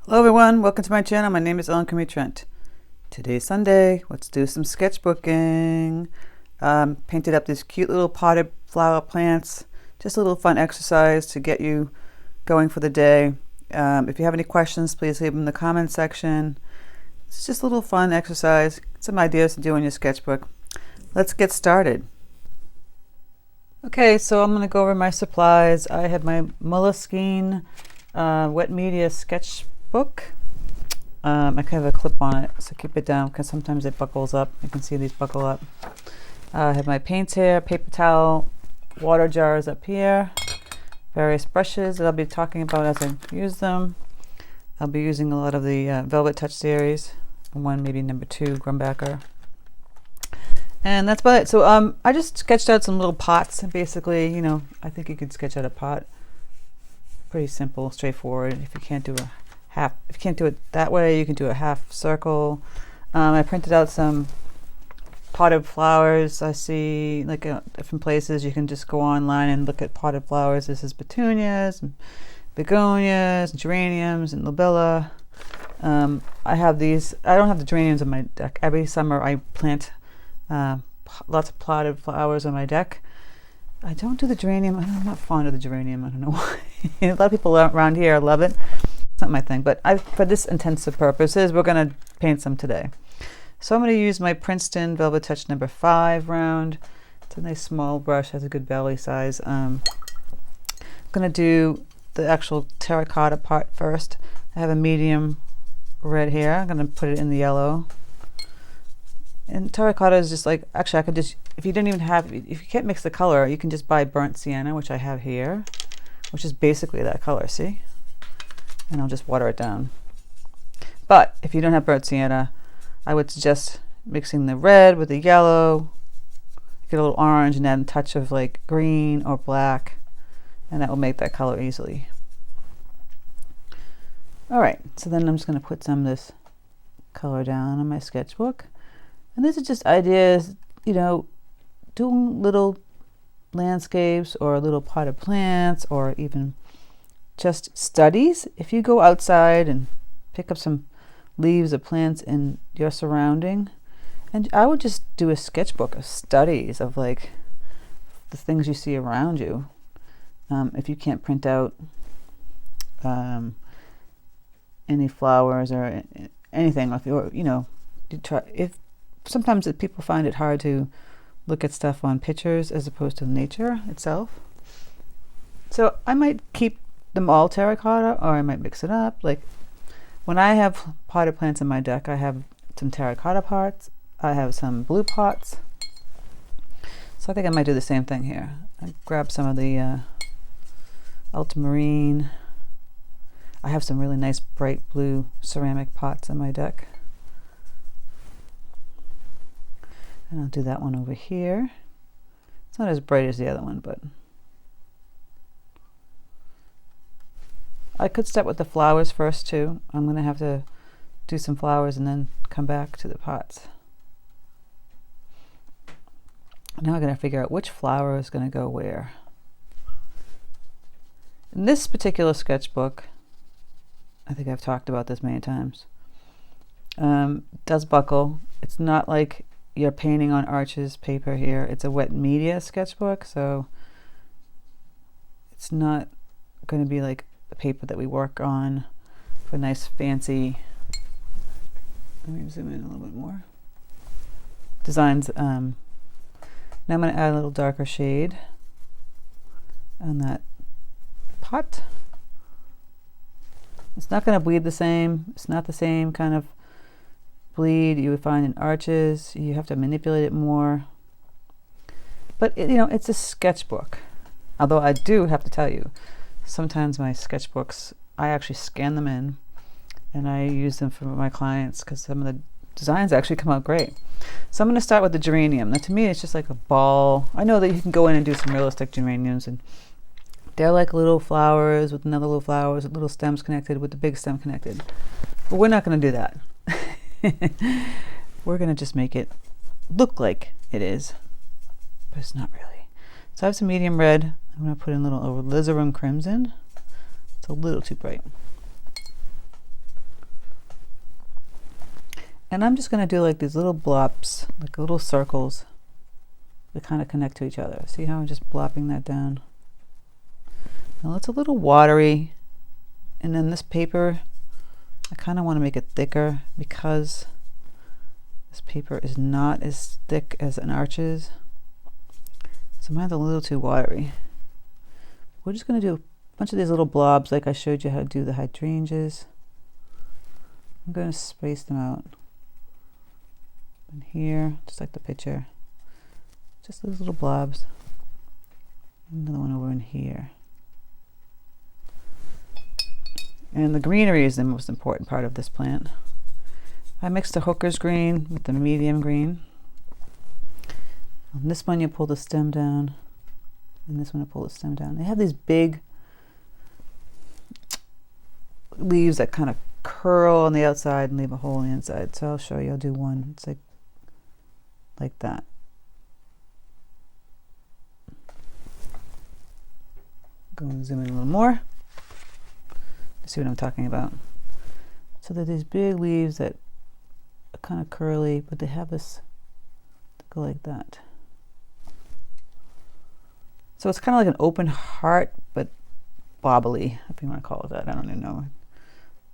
Hello everyone, welcome to my channel. My name is Crimi-trent. Today's Sunday. Let's do some sketchbooking. Painted up these cute little potted flower plants. Just a little fun exercise to get you going for the day. If you have any questions, please leave them in the comments section. It's just a little fun exercise. Some ideas to do in your sketchbook. Let's get started. Okay, so I'm going to go over my supplies. I have my Moleskine wet media sketchbook. I have a clip on it, so keep it down because sometimes it buckles up. You can see these buckle up. I have my paints here, paper towel, water jars up here, various brushes that I'll be talking about as I use them. I'll be using a lot of the Velvet Touch series, maybe number 2 Grumbacher. And that's about it. So I just sketched out some little pots. Basically, I think you could sketch out a pot. Pretty simple, straightforward. If you can't do it that way, you can do a half circle. I printed out some potted flowers. I see like different places. You can just go online and look at potted flowers. This is petunias, and begonias, and geraniums, and lobella. I have these. I don't have the geraniums on my deck. Every summer I plant lots of potted flowers on my deck. I don't do the geranium. I'm not fond of the geranium. I don't know why. A lot of people around here love it. It's not my thing, but for this intensive purposes, we're going to paint some today. So I'm going to use my Princeton Velvet Touch number 5 round. It's a nice small brush, has a good belly size. I'm going to do the actual terracotta part first. I have a medium red here. I'm going to put it in the yellow. And terracotta is just like, actually I could just, if you can't mix the color, you can just buy burnt sienna, which I have here, which is basically that color, see? And I'll just water it down. But if you don't have burnt sienna, I would suggest mixing the red with the yellow, get a little orange, and add a touch of like green or black, and that will make that color easily. Alright, so then I'm just going to put some of this color down on my sketchbook. And this is just ideas, doing little landscapes or little potted plants or even just studies. If you go outside and pick up some leaves or plants in your surrounding, and I would just do a sketchbook of studies of like the things you see around you. If you can't print out any flowers or anything, if sometimes people find it hard to look at stuff on pictures as opposed to nature itself. So I might keep them all terracotta, or I might mix it up. Like when I have potted plants in my deck, I have some terracotta pots, I have some blue pots. So I think I might do the same thing here. I grab some of the ultramarine. I have some really nice bright blue ceramic pots in my deck. And I'll do that one over here. It's not as bright as the other one, but I could start with the flowers first too. I'm going to have to do some flowers and then come back to the pots. Now I'm going to figure out which flower is going to go where. In this particular sketchbook, I think I've talked about this many times, does buckle. It's not like you're painting on Arches paper here. It's a wet media sketchbook, so it's not going to be like the paper that we work on for nice fancy, let me zoom in a little bit more, designs. Now I'm going to add a little darker shade on that pot. It's not going to bleed the same. It's not the same kind of bleed you would find in Arches. You have to manipulate it more. But it's a sketchbook. Although I do have to tell you, sometimes my sketchbooks, I actually scan them in and I use them for my clients because some of the designs actually come out great. So I'm going to start with the geranium. Now to me it's just like a ball. I know that you can go in and do some realistic geraniums, and they're like little flowers with another little flowers with little stems connected with the big stem connected. But we're not going to do that. We're going to just make it look like it is, but it's not really. So I have some medium red. I'm going to put in a little alizarin crimson. It's a little too bright. And I'm just going to do like these little blobs, like little circles that kind of connect to each other. See how I'm just blopping that down? Now it's a little watery, and then this paper, I kind of want to make it thicker because this paper is not as thick as an arches. So mine's a little too watery. We're just going to do a bunch of these little blobs like I showed you how to do the hydrangeas. I'm going to space them out. And here, just like the picture. Just those little blobs. Another one over in here. And the greenery is the most important part of this plant. I mixed the hooker's green with the medium green. On this one you pull the stem down, and this one you pull the stem down. They have these big leaves that kind of curl on the outside and leave a hole on the inside. So I'll show you. I'll do one. It's like that. Go and zoom in a little more. See what I'm talking about. So they're these big leaves that are kind of curly, but they have this go like that. So it's kind of like an open heart, but bobbly, if you want to call it that. I don't even know.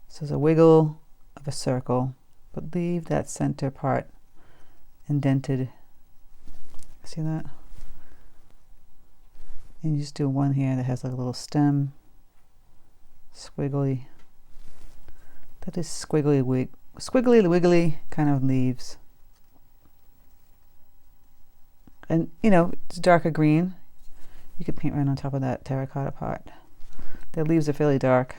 So there's a wiggle of a circle, but leave that center part indented. See that? And you just do one here that has like a little stem. Squiggly. That is squiggly wiggly kind of leaves. And you know, it's darker green. You could paint right on top of that terracotta part. The leaves are fairly dark.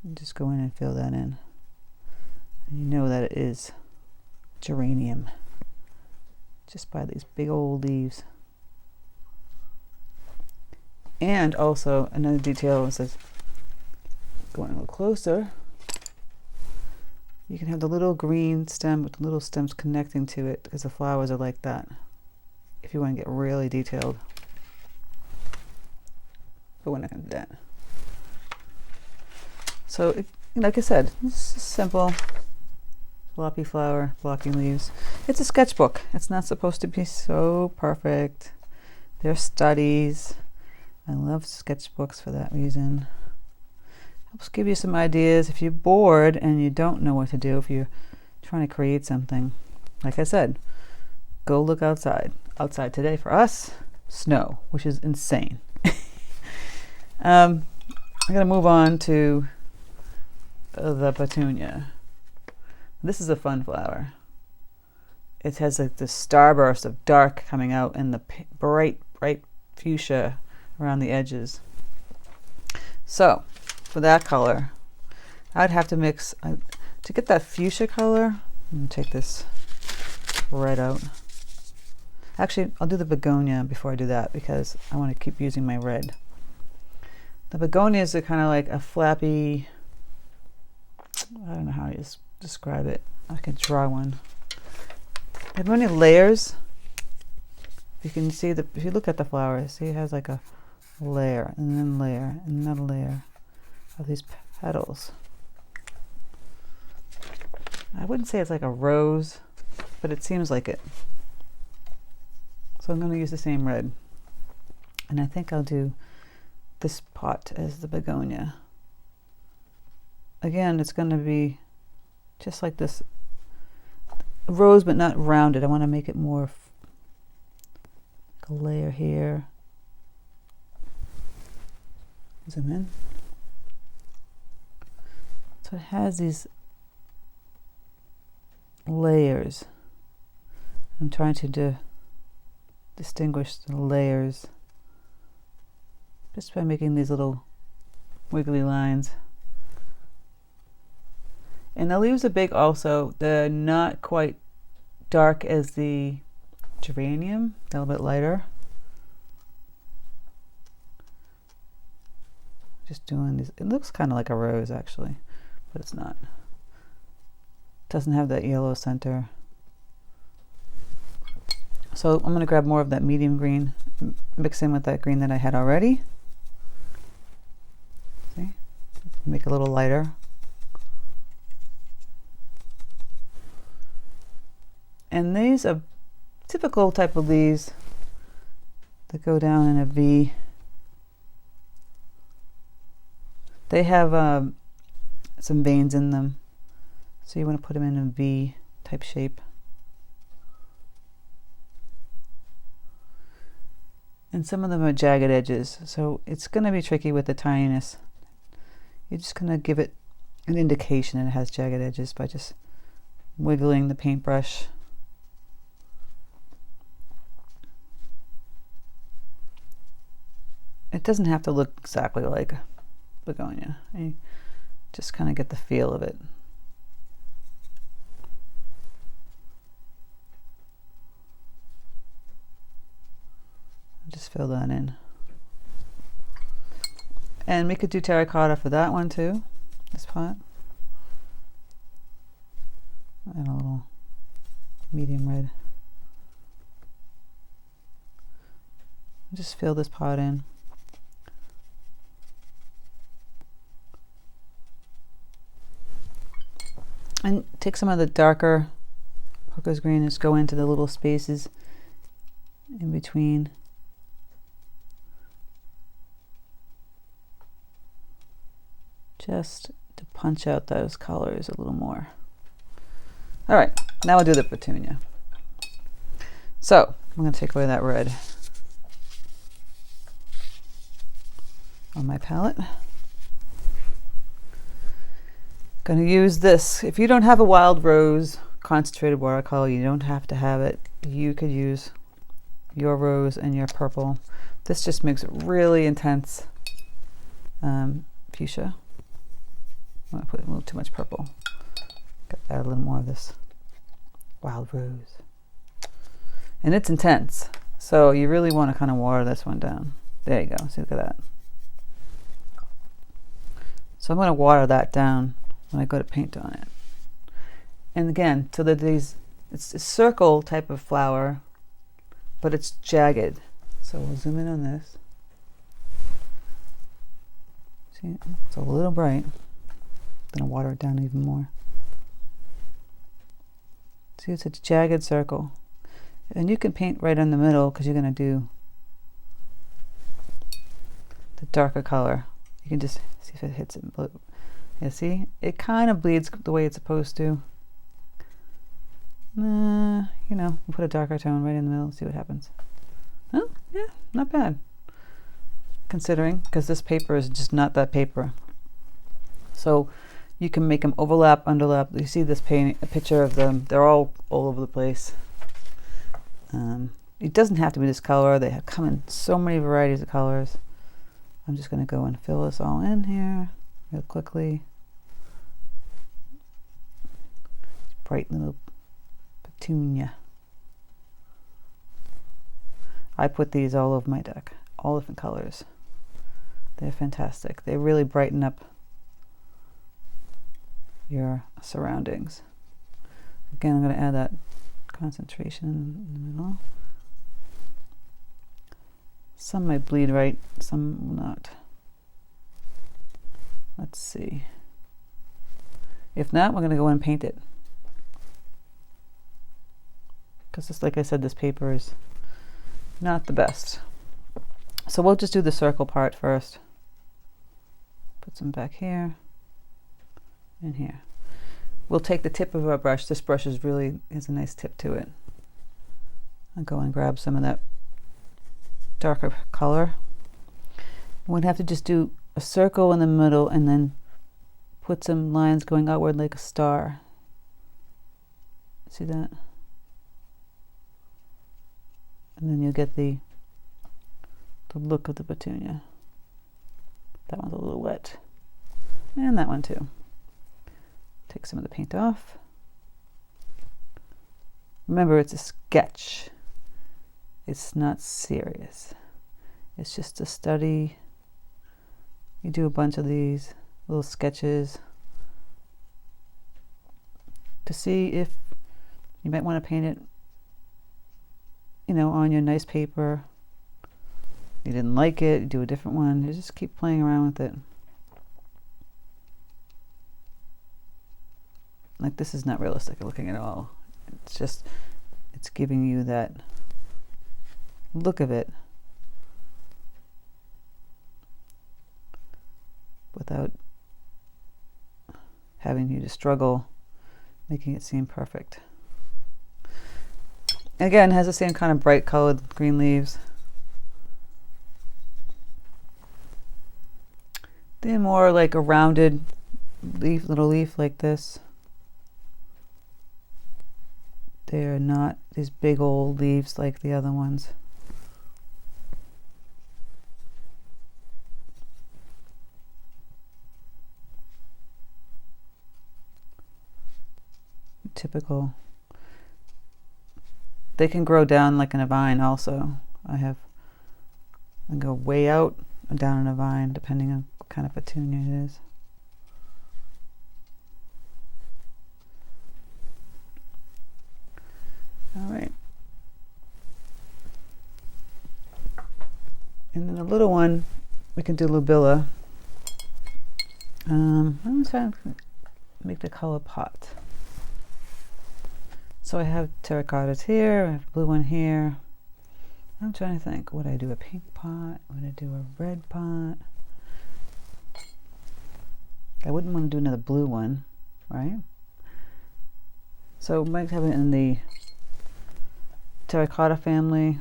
You just go in and fill that in. And you know that it is geranium. Just by these big old leaves. And also another detail is says, going a little closer, you can have the little green stem with the little stems connecting to it because the flowers are like that. If you want to get really detailed. But we're not going to do that. So, like I said, it's a simple floppy flower, blocky leaves. It's a sketchbook. It's not supposed to be so perfect. They're studies. I love sketchbooks for that reason. Helps give you some ideas if you're bored and you don't know what to do, if you're trying to create something. Like I said, go look outside. Outside today for us, snow, which is insane. I'm going to move on to the petunia. This is a fun flower. It has like this starburst of dark coming out and the bright fuchsia around the edges. So for that color, I'd have to mix, to get that fuchsia color, I'm going to take this red out. Actually, I'll do the begonia before I do that because I want to keep using my red. The begonias are kind of like a flappy, I don't know how to describe it. I could draw one. They have many layers. You can see if you look at the flower, see it has like a layer and then layer and another layer of these petals. I wouldn't say it's like a rose, but it seems like it. So I'm going to use the same red. And I think I'll do this pot as the begonia. Again, it's going to be just like this rose, but not rounded. I want to make it more like a layer here. Zoom in. So it has these layers. I'm trying to distinguish the layers just by making these little wiggly lines. And the leaves are big also. They're not quite dark as the geranium, a little bit lighter. Just doing these. It looks kind of like a rose actually, but it's not. It doesn't have that yellow center. So I'm going to grab more of that medium green, mix in with that green that I had already. See? Make it a little lighter. And these are typical type of leaves that go down in a V. They have some veins in them, so you want to put them in a V type shape. And some of them are jagged edges, so it's going to be tricky with the tininess. You're just going to give it an indication that it has jagged edges by just wiggling the paintbrush. It doesn't have to look exactly like a begonia. You just kind of get the feel of it. Just fill that in. And we could do terracotta for that one too, this pot. And a little medium red. Just fill this pot in. And take some of the darker Hooker's green and just go into the little spaces in between. Just to punch out those colors a little more. All right, now we'll do the petunia. So I'm going to take away that red on my palette. Going to use this. If you don't have a wild rose concentrated watercolor, you don't have to have it. You could use your rose and your purple. This just makes it really intense fuchsia. I'm going to put a little too much purple. Got to add a little more of this wild rose. And it's intense, so you really want to kind of water this one down. There you go. See, look at that. So I'm going to water that down when I go to paint on it. And again, so that it's a circle type of flower, but it's jagged. So we'll zoom in on this. See, it's a little bright. I'm going to water it down even more. See, it's a jagged circle. And you can paint right in the middle because you're going to do the darker color. You can just see if it hits it in blue. Yeah, see? It kind of bleeds the way it's supposed to. You know, we'll put a darker tone right in the middle, see what happens. Oh, yeah, not bad. Considering, because this paper is just not that paper. So you can make them overlap, underlap. You see this paint, a picture of them. They're all over the place. It doesn't have to be this color. They have come in so many varieties of colors. I'm just going to go and fill this all in here real quickly. Bright little petunia. I put these all over my deck, all different colors. They're fantastic. They really brighten up your surroundings. Again, I'm going to add that concentration in the middle. Some might bleed right, some will not. Let's see. If not, we're going to go and paint it. Because just like I said, this paper is not the best. So we'll just do the circle part first. Put some back here and here. We'll take the tip of our brush. This brush has a nice tip to it. I'll go and grab some of that darker color. We'd have to just do a circle in the middle and then put some lines going outward like a star. See that? And then you'll get the look of the petunia. That one's a little wet. And that one too. Take some of the paint off. Remember, it's a sketch. It's not serious. It's just a study. You do a bunch of these little sketches to see if you might want to paint it, you know, on your nice paper. You didn't like it, you do a different one. You just keep playing around with it. Like, this is not realistic looking at all. It's just it's giving you that look of it without having you to struggle making it seem perfect. Again, it has the same kind of bright colored green leaves. They're more like a rounded leaf, little leaf like this. They're not these big old leaves like the other ones. Typical. They can grow down like in a vine also. I go way out or down in a vine depending on what kind of petunia it is. All right. And then the little one, we can do lobilla. I'm trying to make the color pot. So I have terracottas here, I have a blue one here. I'm trying to think, would I do a pink pot? Would I do a red pot? I wouldn't want to do another blue one, right? So I might have it in the terracotta family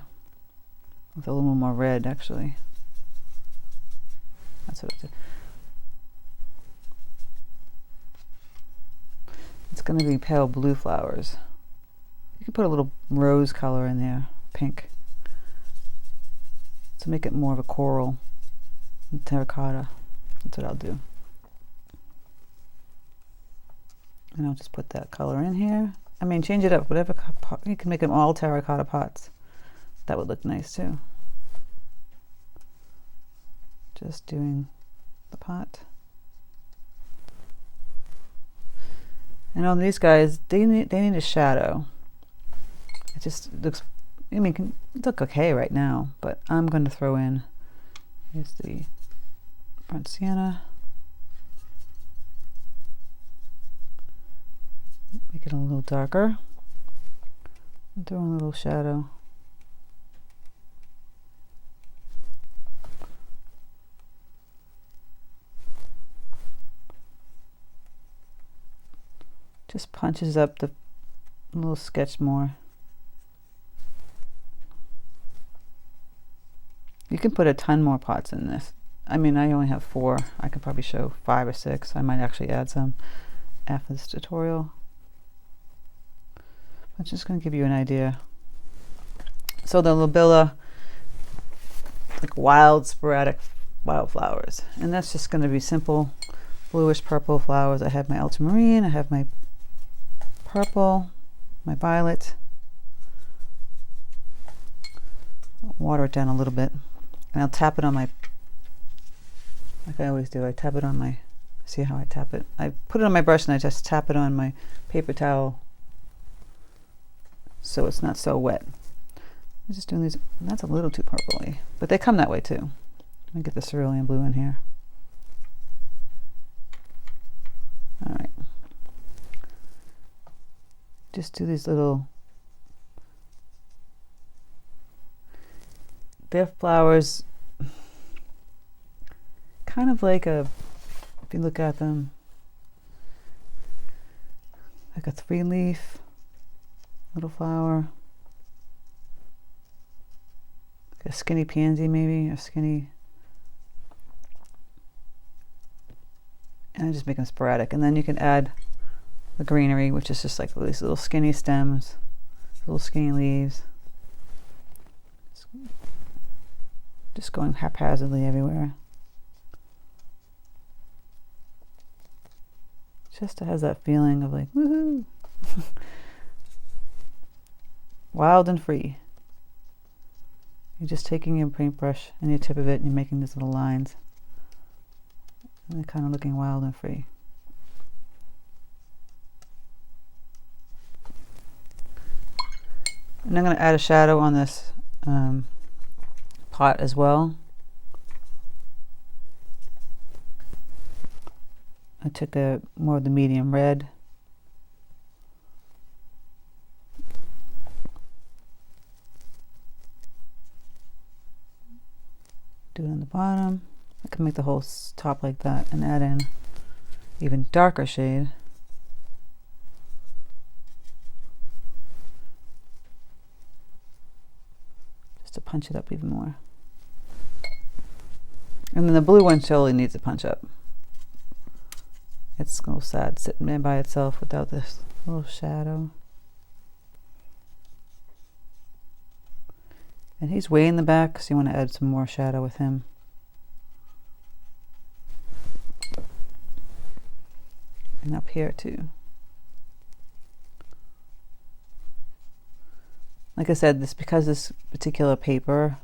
with a little more red actually. That's what it's. It's going to be pale blue flowers. You can put a little rose color in there, pink, to make it more of a coral terracotta. That's what I'll do. And I'll just put that color in here. I mean, change it up, whatever pot. You can make them all terracotta pots. That would look nice too. Just doing the pot. And on these guys, they need a shadow. It just looks, I mean, it can look okay right now, but I'm going to throw in, here's the burnt sienna. Make it a little darker. And throw in a little shadow. Just punches up the little sketch more. You can put a ton more pots in this. I mean, I only have 4. I could probably show 5 or 6. I might actually add some after this tutorial. I'm just going to give you an idea. So the lobilla, like wild, sporadic wildflowers. And that's just going to be simple bluish purple flowers. I have my ultramarine, I have my purple, my violet. I'll water it down a little bit. And I'll tap it on my, like I always do, I tap it on my, see how I tap it? I put it on my brush and I just tap it on my paper towel so it's not so wet. I'm just doing these, that's a little too purpley, but they come that way too. Let me get the cerulean blue in here. All right. Just do these little, their flowers kind of like a, if you look at them, like a 3-leaf little flower, like a skinny pansy maybe, a skinny, and I just make them sporadic. And then you can add the greenery, which is just like these little skinny stems, little skinny leaves, just going haphazardly everywhere. Just has that feeling of like, woohoo! Wild and free. You're just taking your paintbrush and your tip of it and you're making these little lines. And they're kind of looking wild and free. And I'm going to add a shadow on this pot as well. I took more of the medium red. can make the whole top like that and add in even darker shade. Just to punch it up even more. And then the blue one surely needs a punch up. It's a little sad sitting there by itself without this little shadow. And he's way in the back, so you want to add some more shadow with him. And up here too. Like I said, because this particular paper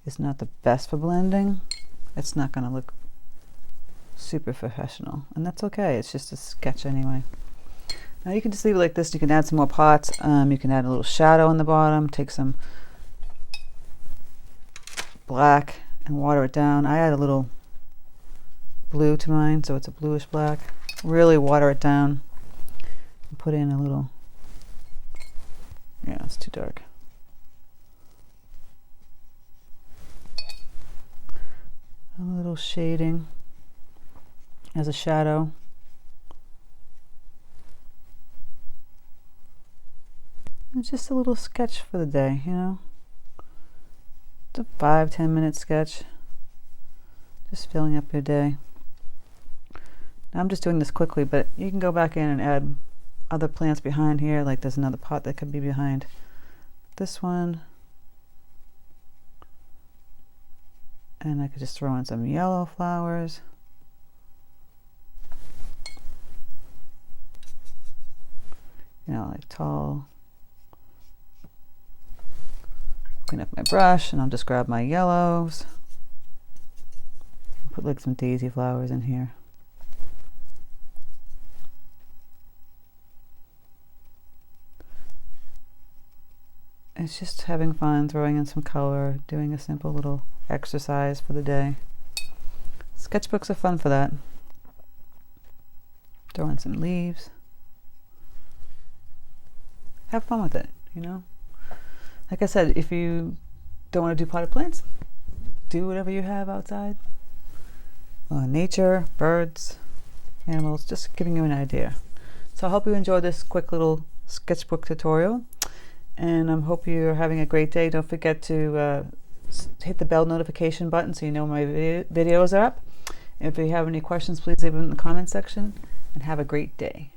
is not the best for blending, it's not going to look super professional. And that's okay, it's just a sketch anyway. Now you can just leave it like this. You can add some more pots. You can add a little shadow on the bottom, take some black and water it down. I add a little blue to mine, so it's a bluish black. Really water it down and put in a little, yeah, it's too dark. A little shading as a shadow. It's just a little sketch for the day, you know. It's a 5-10 minute sketch, just filling up your day. Now I'm just doing this quickly, but you can go back in and add other plants behind here. Like there's another pot that could be behind this one, and I could just throw in some yellow flowers. You know, like tall. Clean up my brush, and I'll just grab my yellows. Put like some daisy flowers in here. It's just having fun, throwing in some color, doing a simple little exercise for the day. Sketchbooks are fun for that. Throw in some leaves. Have fun with it, you know? Like I said, if you don't want to do potted plants, do whatever you have outside. Nature, birds, animals, just giving you an idea. So I hope you enjoyed this quick little sketchbook tutorial, and I hope you're having a great day. Don't forget to hit the bell notification button so you know my videos are up. If you have any questions, please leave them in the comment section, and have a great day.